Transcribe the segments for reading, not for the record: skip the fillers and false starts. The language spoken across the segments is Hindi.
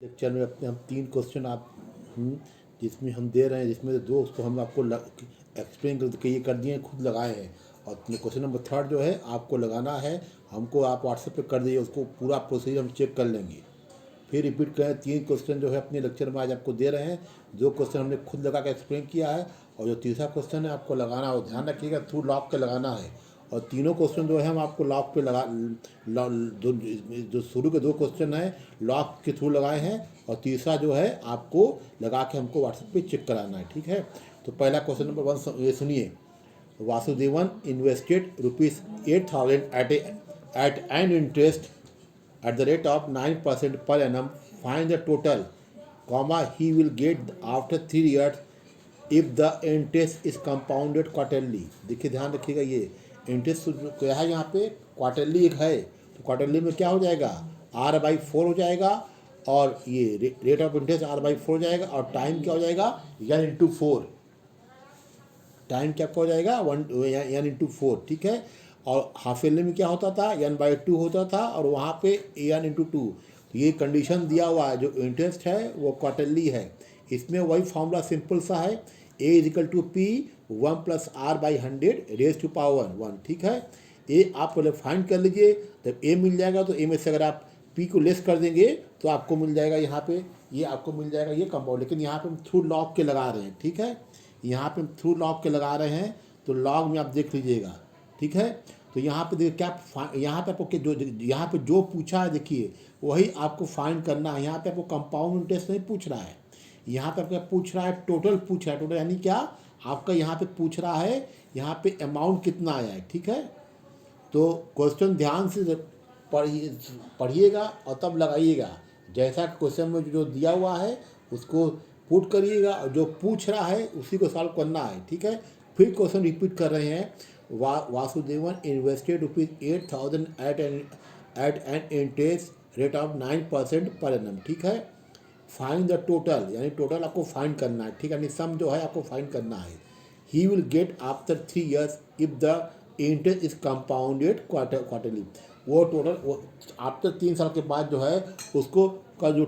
लेक्चर में अपने हम 3 क्वेश्चन जिसमें हम दे रहे हैं, जिसमें से 2 उसको हम आपको एक्सप्लेन करके ये कर दिए हैं, खुद लगाए हैं। और क्वेश्चन नंबर 3 जो है आपको लगाना है, हमको आप व्हाट्सएप पे कर दीजिए, उसको पूरा प्रोसीजर हम चेक कर लेंगे। फिर रिपीट करें, 3 क्वेश्चन जो है अपने लेक्चर में आज आपको दे रहे हैं। 2 क्वेश्चन हमने खुद लगा के एक्सप्लेन किया है, और जो तीसरा क्वेश्चन है आपको लगाना हो, ध्यान रखिएगा, थ्रू लॉक के लगाना है। और तीनों क्वेश्चन जो है हम आपको लॉक पे जो शुरू के 2 क्वेश्चन हैं लॉक के थ्रू लगाए हैं, और तीसरा जो है आपको लगा के हमको व्हाट्सएप पे चेक कराना है, ठीक है। तो पहला क्वेश्चन नंबर 1 ये सुनिए। Vasudevan invested ₹8,000 at an interest at the rate of 9% per annum. Find the total, he will get after 3 years if the interest is compounded quarterly. देखिए ध्यान रखिएगा, ये इंटरेस्ट क्या है यहाँ पे, क्वार्टरली एक है, तो क्वार्टरली में क्या हो जाएगा, R/4 हो जाएगा, और ये रेट ऑफ इंटरेस्ट R/4 हो जाएगा, और टाइम क्या हो जाएगा, n/4। टाइम क्या हो जाएगा, n/4, ठीक है। और हाफ ईयरली में क्या होता था, n/2 होता था, और वहाँ पे n/2। तो ये कंडीशन दिया हुआ है, जो इंटरेस्ट है वो क्वार्टरली है। इसमें वही फॉर्मूला सिंपल सा है, A=P 1 + R/100⁻1, ठीक है। ए आप पहले फाइंड कर लीजिए, जब ए मिल जाएगा तो ए में से अगर आप पी को लेस कर देंगे तो आपको मिल जाएगा यहाँ पे, ये आपको मिल जाएगा ये कंपाउंड। लेकिन यहाँ पे हम थ्रू लॉग के लगा रहे हैं, ठीक है, यहाँ पे हम थ्रू लॉग के लगा रहे हैं, तो लॉग में आप देख लीजिएगा, ठीक है। तो यहाँ पे देखिए क्या, यहाँ पे आपको जो यहाँ पे जो पूछा है देखिए वही आपको फाइंड करना है। यहाँ पे आपको कंपाउंड इंटरेस्ट नहीं पूछ रहा है, यहाँ पे आपका पूछ रहा है टोटल, पूछ रहा है टोटल, यानी क्या आपका यहाँ पे पूछ रहा है यहाँ पे अमाउंट कितना आया है, ठीक है। तो क्वेश्चन ध्यान से पढ़िएगा और तब लगाइएगा। जैसा क्वेश्चन में जो दिया हुआ है उसको पुट करिएगा, और जो पूछ रहा है उसी को सॉल्व करना है, ठीक है। फिर क्वेश्चन रिपीट कर रहे हैं। Vasudevan invested ₹8,000 at an interest rate of 9% पर एनम, ठीक है। फाइंड द टोटल, यानी टोटल आपको फाइंड करना है, ठीक है, यानी सम जो है आपको फाइंड करना है। He will get after 3 years if the interest is compounded quarterly. वो टोटल वो आफ्टर 3 साल के बाद जो है उसको उसका जो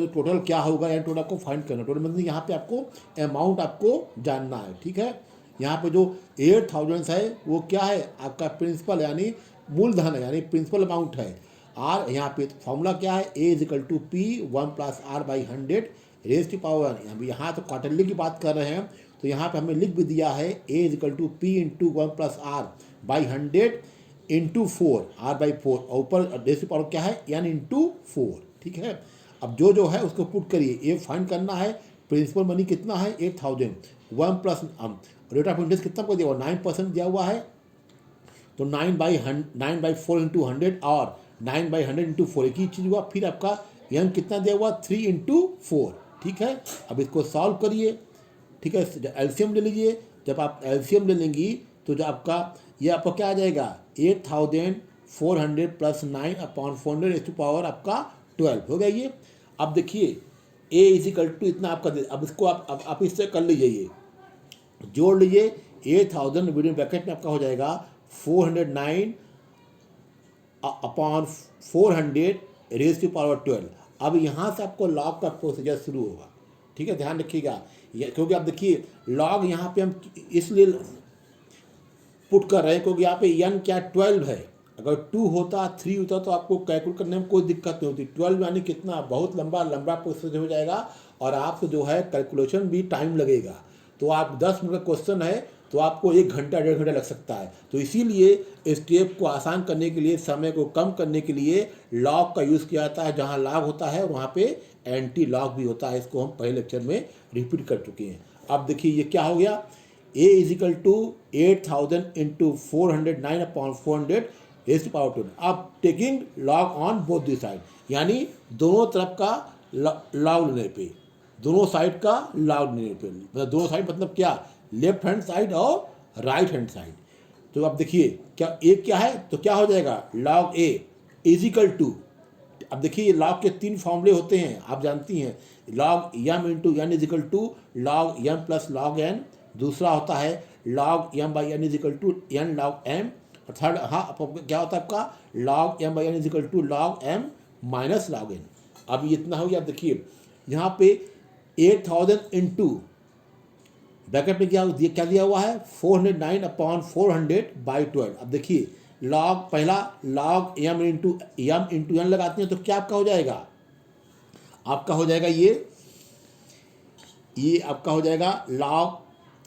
टोटल क्या होगा, यानी टोटल को फाइंड करना। टोटल मतलब यहाँ पे आपको अमाउंट आपको जानना है, ठीक है। यहाँ पे जो 8,000 है वो क्या है, आपका प्रिंसिपल यानी मूलधन है, यानी प्रिंसिपल अमाउंट है। आर यहाँ पे फॉर्मूला क्या है, A=P 1 + R/100⁻1। यहाँ तो क्वार्टरली की बात कर रहे हैं, तो यहाँ पे हमें लिख भी दिया है A=P × 1 + R/100 × 4 R/4, और ऊपर रेज़ टू पावर क्या है, n/4, ठीक है। अब जो है उसको पुट करिए, ये फाइंड करना है। प्रिंसिपल मनी कितना है 8,000, 1 प्लस रेट ऑफ इंटरेस्ट कितना को दिया हुआ 9% दिया हुआ है, तो 9/4 × 100 और 9/100 × 4 एक ही चीज़ हुआ। फिर आपका यंग कितना दिया हुआ 3 × 4, ठीक है। अब इसको सॉल्व करिए, ठीक है, एलसीएम ले लीजिए। जब आप एलसीएम ले लेंगी तो जो आपका ये आपका क्या आ जाएगा 8,400 + 9/400 रेज़ टू पावर आपका 12 हो गया ये। अब देखिए A=, इतना आपका अब इसको आप इससे कर लीजिए, ये जोड़ लीजिए। 8,000 विदिन ब्रैकेट में आपका हो जाएगा 409/400 रेज़ टू पावर 12। अब यहाँ से आपको लॉग का प्रोसीजर शुरू होगा, ठीक है, ध्यान रखिएगा। क्योंकि आप देखिए लॉग यहाँ पे हम इसलिए पुट कर रहे हैं क्योंकि यहाँ पे n क्या 12 है। अगर 2 होता 3 होता तो आपको कैलकुलेट करने में कोई दिक्कत नहीं होती। 12 यानी कितना बहुत लंबा प्रोसेस हो जाएगा, और आपको जो है कैलकुलेशन भी टाइम लगेगा। तो आप 10 मिनट का क्वेश्चन है तो आपको 1 घंटा 1.5 घंटा लग सकता है। तो इसीलिए स्टेप को आसान करने के लिए, समय को कम करने के लिए लॉग का यूज़ किया जाता है। जहाँ लॉग होता है वहाँ पे एंटी लॉग भी होता है। इसको हम पहले लेक्चर में रिपीट कर चुके हैं। अब देखिए ये क्या हो गया, A=8,000 × 400 9/400 रेज़ टू पावर 12। अब taking log on both the side, यानी दोनों तरफ का लॉग लेने पे, दोनों साइड का लॉग लेने पे, मतलब दोनों साइड मतलब क्या, लेफ्ट हैंड साइड और राइट हैंड साइड। तो अब देखिए क्या एक क्या है, तो क्या हो जाएगा log A =, अब देखिए लॉग के 3 फॉर्मूले होते हैं, आप जानती हैं। log m × n log m + log n, दूसरा होता है log m/n n log m, और थर्ड क्या होता है आपका log m/n log m - log n। अब ये इतना हो गया। अब देखिए यहाँ पे 8000 इंटू ब्रैकेट में क्या दिया हुआ है 409/400/12। अब देखिए लॉग पहला लॉग m इंटू एन लगाते हैं तो क्या आपका हो जाएगा, आपका हो जाएगा ये आपका हो जाएगा लॉग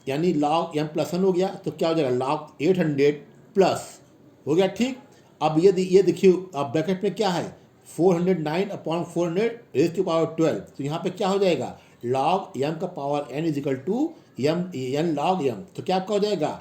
यानी लॉग m + 1 हो गया तो क्या हो जाएगा लॉग 800 प्लस हो गया। ठीक, अब ये देखिए अब ब्रैकेट में क्या है 409/400⁻12। तो यहाँ पे क्या हो जाएगा लॉग m का power n is equal to n log m। तो क्या आपका हो जाएगा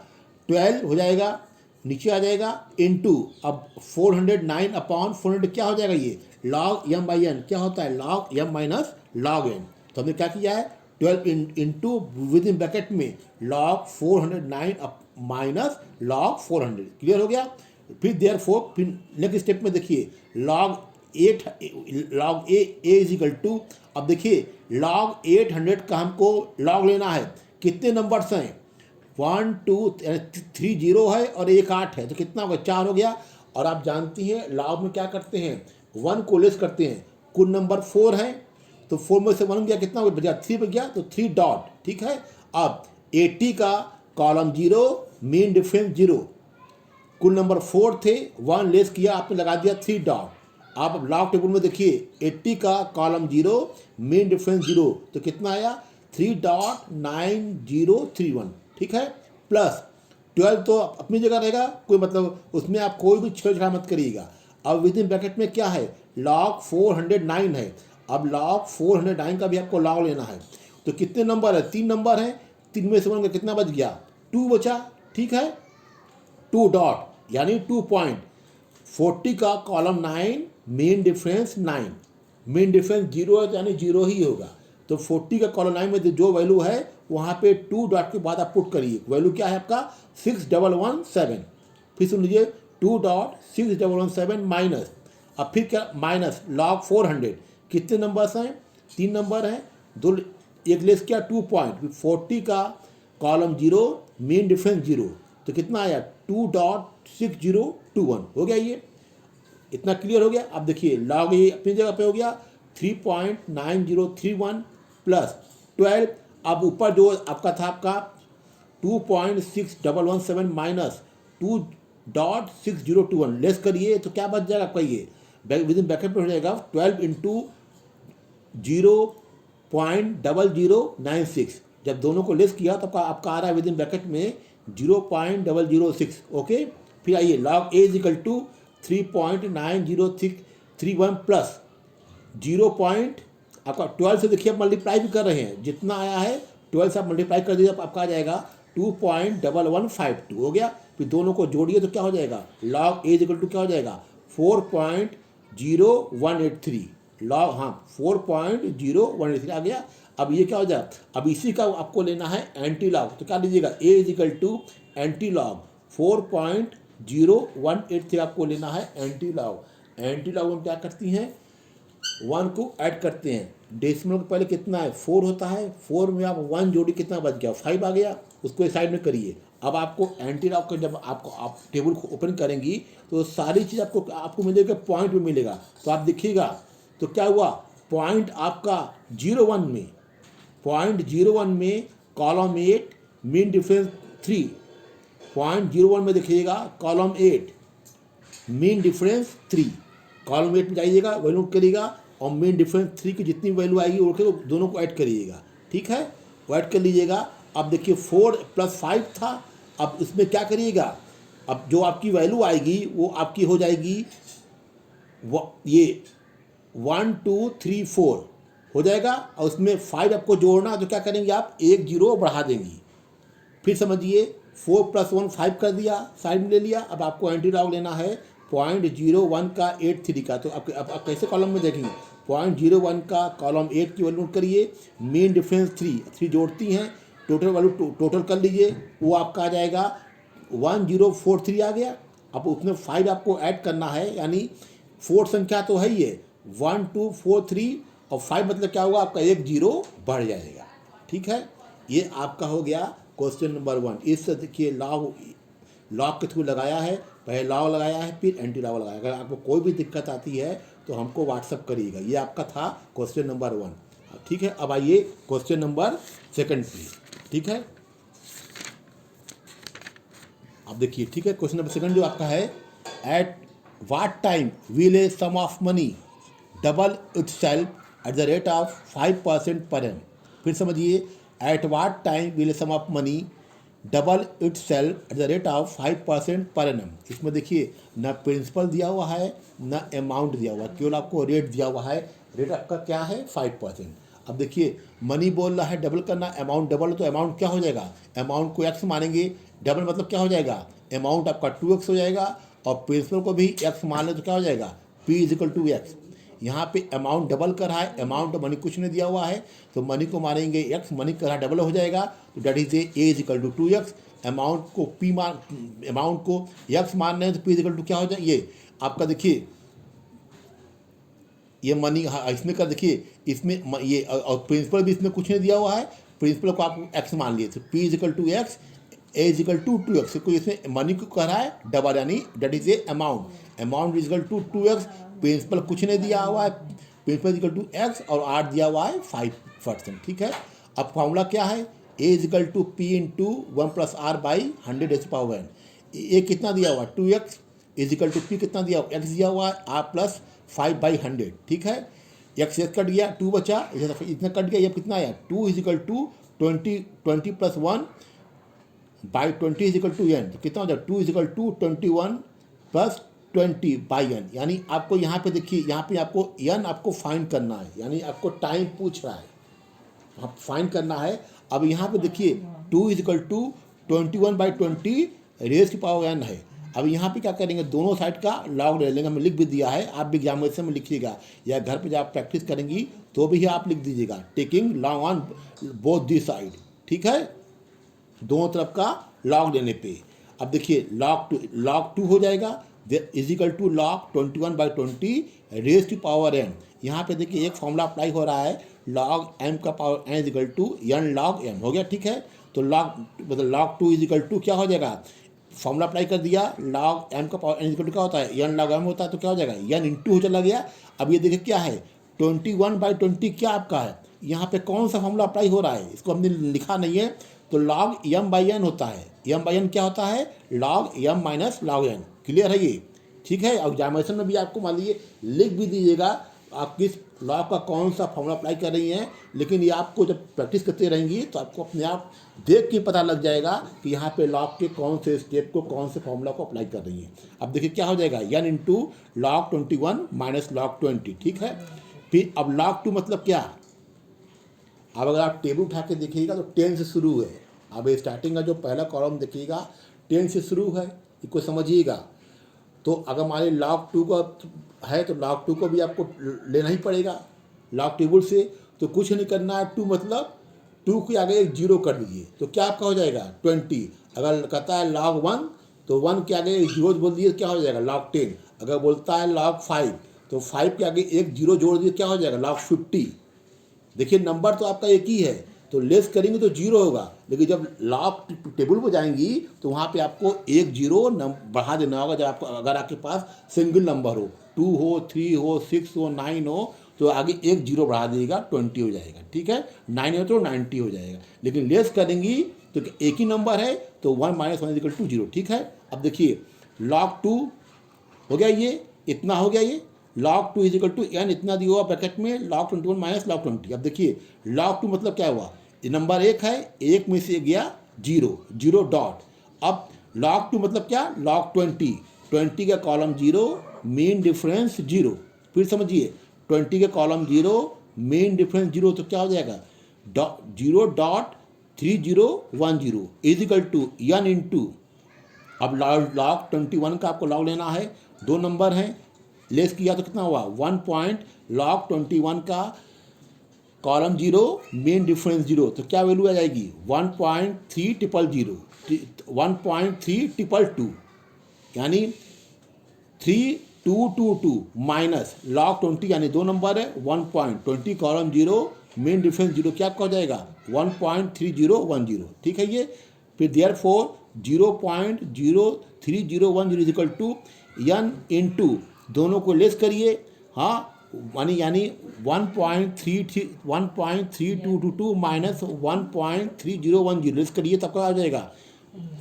12 हो जाएगा, नीचे आ जाएगा इनटू अब 409/400 क्या हो जाएगा ये लॉग m/n क्या होता है log m minus log n। तो हमने क्या किया है 12 इंटू विद इन ब्रैकेट में लॉग 409 माइनस लॉग 400। क्लियर हो गया। फिर देयरफॉर फिर नेक्स्ट स्टेप में देखिए लॉग ए इजिकल टू, अब देखिए लॉग 800 का हमको लॉग लेना है, कितने नंबर्स हैं 1 2 3 0 है और 1 8 है तो कितना होगा 4 हो गया। और आप जानती हैं लॉग में क्या करते हैं 1 को लेस करते हैं, कुल नंबर 4 है तो 4 में से 1 गया कितना हो गया 3 बच गया तो 3 डॉट। ठीक है, अब 80 का कॉलम 0 मीन डिफरेंस 0, कुल नंबर 4 थे 1 लेस किया आपने लगा दिया 3 डॉट। आप लॉग टेबल में देखिए 80 का कॉलम 0 मीन डिफरेंस 0 तो कितना आया 3.9031। ठीक है, प्लस 12 तो अपनी जगह रहेगा, कोई मतलब उसमें आप कोई भी छेड़छाड़ मत करिएगा। अब विद इन ब्रैकेट में क्या है लॉग 409 है, अब लॉग 409 का भी आपको लॉग लेना है तो कितने नंबर है 3 नंबर हैं, 3 में से 1 का कितना बच गया 2 बचा। ठीक है, 2 डॉट यानी 2 पॉइंट 40 का column 9 main difference 9, main difference 0 है तो यानी 0 ही होगा। तो 40 का कॉलम 9 में जो वैल्यू है वहाँ पे 2 डॉट के बाद आप पुट करिए, वैल्यू क्या है आपका 6117। फिर सुन लीजिए 2.6117 माइनस, अब फिर क्या माइनस लॉग 400 कितने नंबर्स हैं 3 नंबर हैं, दो एक लेस किया 2 पॉइंट 40 का कॉलम 0 मेन डिफरेंस 0 तो कितना आया 2.6021 हो गया। ये इतना क्लियर हो गया। अब देखिए लॉग ये अपनी जगह पे हो गया 3.9031 प्लस 12, अब ऊपर जो आपका था आपका 2.6117 माइनस 2.6021 लेस करिए तो क्या बच जाएगा आपका ये विद इन ब्रैकेट में हो जाएगा 12 इंटू 0.0096। जब दोनों को लेस किया तो आपका आ रहा है विद इन ब्रैकेट में 0.006। ओके, फिर आइए log A is equal to 3.9031 plus 0 point आपका 12 से देखिए आप मल्टीप्लाई भी कर रहे हैं, जितना आया है 12 से आप मल्टीप्लाई कर दीजिए आपका आ जाएगा 2.1152 हो गया। फिर दोनों को जोड़िए तो क्या हो जाएगा लॉग ए इक्वल टू क्या हो जाएगा 4.0183 लॉग 4.0183 आ गया। अब ये क्या हो जाए, अब इसी का आपको लेना है एंटी लॉग तो क्या लीजिएगा ए इजिकल टू एंटी लॉग 4.0183 आपको लेना है एंटी लॉग। एंटी लॉग में क्या करती हैं 1 को ऐड करते हैं, डेसिमल के पहले कितना है 4 होता है, 4 में आप 1 जोड़ी कितना बच गया 5 आ गया, उसको एक साइड में करिए। अब आपको एंटी लॉग का जब आप टेबल को ओपन करेंगी तो सारी चीज़ आपको मिलेगा पॉइंट में मिलेगा। तो आप देखिएगा तो क्या हुआ पॉइंट आपका 01 में कॉलम 8 मीन डिफरेंस 3, 0.01 में देखिएगा कॉलम 8 मीन डिफरेंस 3, कॉलम 8 में जाइएगा वैल्यू करिएगा और मीन डिफरेंस 3 की जितनी वैल्यू आएगी वो दोनों को ऐड करिएगा। ठीक है, वो ऐड कर लीजिएगा। अब देखिए 4 + 5 था, अब इसमें क्या करिएगा अब जो आपकी वैल्यू आएगी वो आपकी हो जाएगी ये 1 2 3 4 हो जाएगा और उसमें 5 आपको जोड़ना तो क्या करेंगे आप 1 0 बढ़ा देंगी। फिर समझिए 4 + 1 5 कर दिया साइड में ले लिया। अब आपको एंटी लॉग लेना है 0.01 का 83 का, तो आप कैसे कॉलम में देखेंगे 0.01 का कॉलम 8 की वैल्यू नोट करिए, मेन डिफरेंस 3 जोड़ती हैं, टोटल वैल्यू टोटल कर लीजिए वो आपका आ जाएगा 1043 आ गया। अब उसमें 5 आपको ऐड करना है यानी 4 संख्या तो है ही है 1 2 4 3 और 5 मतलब क्या होगा आपका 1 0 बढ़ जाएगा। ठीक है, ये आपका हो गया क्वेश्चन नंबर 1। इससे देखिए लॉग के थ्रू लगाया है, पहले लॉग लगाया है फिर एंटी लॉग लगाया। अगर आपको कोई भी दिक्कत आती है तो हमको व्हाट्सअप करिएगा। ये आपका था क्वेश्चन नंबर 1। ठीक है, अब आइए क्वेश्चन नंबर 2 पे। ठीक है, अब देखिए, ठीक है, क्वेश्चन नंबर 2 जो आपका है, at what time will a sum of money double itself at the rate of 5% per annum. फिर समझिए, at what time will a sum of money double itself at the rate of 5% per annum. इसमें देखिए, ना प्रिंसिपल दिया हुआ है ना अमाउंट दिया हुआ है, केवल आपको रेट दिया हुआ है। रेट आपका क्या है? 5%। अब देखिए, मनी बोल रहा है डबल करना, अमाउंट डबल, तो अमाउंट क्या हो जाएगा? अमाउंट को एक्स मानेंगे, डबल मतलब क्या हो जाएगा? अमाउंट आपका 2x हो जाएगा, और प्रिंसिपल को भी एक्स मान ले तो क्या हो जाएगा? P = 2x। यहाँ पे अमाउंट डबल कर रहा है, अमाउंट मनी कुछ नहीं दिया हुआ है, तो मनी को मानेंगे x, मनी कर रहा है डबल हो जाएगा, तो that is A = 2x। Amount को अमाउंट को x मान रहे हैं, तो P = क्या हो जाए? ये आपका देखिए, ये मनी, हाँ इसमें का देखिए, इसमें ये और प्रिंसिपल भी इसमें कुछ नहीं दिया हुआ है, प्रिंसिपल को आप x मान लिए, तो P = x, A = 2x। कोई इसमें मनी को कह रहा है डबल, यानी that is a amount, amount = 2x। Principal कुछ नहीं दिया हुआ है, प्रिंसिपल = x, और आर दिया हुआ है 5%। ठीक है, अब फॉर्मूला क्या है? A = P × 1 + R/100⁻n। ये कितना दिया हुआ है? 2x = P कितना दिया हुआ? x दिया हुआ है, R + 5/100। ठीक है, x कट गया, 2 बचा, इतना कट गया, ये कितना आया? 2 = 20 + 1 बाई 20 = n, तो कितना हो जाए? 2 = 21 + 20/n। यानी आपको यहाँ पे देखिए, यहाँ पे आपको n आपको फाइंड करना है, यानी आपको टाइम पूछ रहा है, आप फाइंड करना है। अब यहाँ पे देखिए, 2 = 21/20 raised⁻n है। अब यहाँ पे क्या करेंगे? दोनों साइड का लॉग ले लेंगे, हमें लिख भी दिया है, आप भी एग्जामिनेशन में लिखिएगा, या घर पे जब आप प्रैक्टिस करेंगी तो भी आप लिख दीजिएगा, taking log on both the side. ठीक है, दोनों तरफ का लॉग लेने पे। अब देखिए, log 2 हो जाएगा, = log 21/20 raised⁻n। यहाँ पे देखिए, एक फॉर्मूला अप्लाई हो रहा है, log m का power n = n log m हो गया। ठीक है, तो log 2 = क्या हो जाएगा? फॉर्मूला अप्लाई कर दिया, log m का पावर n = क्या होता है? n log m होता है, तो क्या हो जाएगा? n × चला गया। अब ये देखिए क्या है? 21/20 क्या आपका है? यहाँ पे कौन सा फॉर्मूला अप्लाई हो रहा है? इसको हमने लिखा नहीं है, तो log m/n होता है। m/n क्या होता है? log m - log n। Clear है ये? ठीक है, और एग्जामिनेशन में भी आपको मान लीजिए लिख भी दीजिएगा आप किस लॉग का कौन सा फॉर्मूला अप्लाई कर रही हैं, लेकिन ये आपको जब प्रैक्टिस करते रहेंगी तो आपको अपने आप देख के पता लग जाएगा कि यहाँ पे लॉग के कौन से स्टेप को, कौन से फॉर्मूला को अप्लाई कर रही हैं। अब देखिए क्या हो जाएगा? n × log 21 - log 20। ठीक है, फिर अब log 2 मतलब क्या? अब अगर आप टेबल उठा के देखिएगा तो 10 से शुरू है। अब स्टार्टिंग का जो पहला कॉलम देखिएगा 10 से शुरू है, इसको समझिएगा। तो अगर हमारे log 2 का है तो log 2 को भी आपको लेना ही पड़ेगा log टेबल से। तो कुछ नहीं करना है, 2 मतलब 2 के आगे एक 0 कर दीजिए, तो क्या आपका हो जाएगा? 20। अगर कहता है log 1, तो 1 के आगे एक 0 बोल दिए, क्या हो जाएगा? log 10। अगर बोलता है log 5, तो 5 के आगे एक 0 जोड़ दिए, क्या हो जाएगा? log 50। देखिए, नंबर तो आपका एक ही है, तो लेस करेंगे तो 0 होगा, लेकिन जब लॉग टेबल पर जाएंगी तो वहाँ पे आपको एक 0 बढ़ा देना होगा। जब आपको, अगर आपके पास सिंगल नंबर हो, 2 हो, 3 हो, 6 हो, 9 हो, तो आगे एक 0 बढ़ा देगा, 20 हो जाएगा। ठीक है, 9 हो तो 90 हो जाएगा। लेकिन लेस करेंगी तो एक ही नंबर है, तो 1 - 1 = 0। ठीक है, अब देखिए, log 2 हो गया, ये इतना हो गया, ये log 2 = n इतना दिया हुआ ब्रैकेट में, log 21 - log 20। अब देखिए, log 2 मतलब क्या हुआ? ये नंबर 1 है, 1 में से गया 0, 0 डॉट। अब log 2 मतलब क्या? log 20 का कॉलम 0, मेन डिफरेंस 0। फिर समझिए, 20 के कॉलम 0, मेन डिफरेंस 0, तो क्या हो जाएगा? 0.3010 = n × अब log 21 का आपको log लेना है, 2 नंबर हैं, लेस किया तो कितना हुआ? 1 log 21 का कॉलम 0, मेन डिफरेंस 0, तो क्या वैल्यू आ जाएगी? 1.3000, 1.3222, यानी 3222 माइनस log 20, यानी 2 नंबर है, 1.20 कॉलम 0, मेन डिफरेंस 0, क्या आपका हो जाएगा? 1.3010। ठीक है ये। फिर देयरफॉर 0.03010 = n × दोनों को लेस करिए, हाँ यानी 1.3222 माइनस 1.3010 लिस्ट करिए तब क्या आ जाएगा,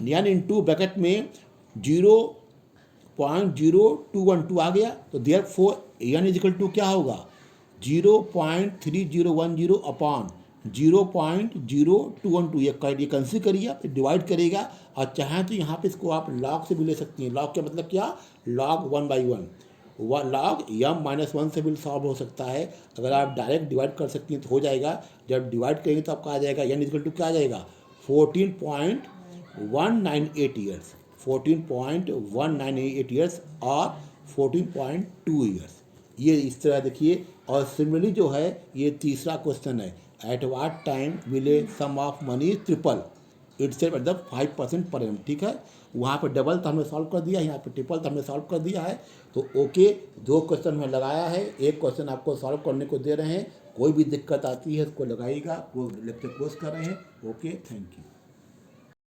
यानी इनटू ब्रैकेट में 0.0212 आ गया। तो therefore n is equal to क्या होगा 0.3010 अपॉन 0.0212। ये कंसिडर करिए, आप डिवाइड करेगा और चाहें तो यहाँ पे इसको आप लॉग से भी ले सकती हैं। लॉग का मतलब क्या, लॉग 1/1 लॉग m माइनस 1 से भी सॉल्व हो सकता है। अगर आप डायरेक्ट डिवाइड कर सकती हैं तो हो जाएगा। जब डिवाइड करेंगे तो आपका आ जाएगा n इक्वल टू क्या आ जाएगा 14.198 ईयर्स, 14.198 ईयर्स और 14.2 ईयर्स। ये इस तरह देखिए। और सिमिलरली जो है ये तीसरा क्वेश्चन है, at what time will a sum of money triple its at the 5% per M. ठीक है, वहाँ पे डबल तो हमने सॉल्व कर दिया, यहाँ पे ट्रिपल तो हमने सॉल्व कर दिया है। तो ओके, दो क्वेश्चन में लगाया है, एक क्वेश्चन आपको सॉल्व करने को दे रहे हैं। कोई भी दिक्कत आती है इसको लगाइएगा, वो लेक्चर क्लोज कर रहे हैं। Okay, thank you.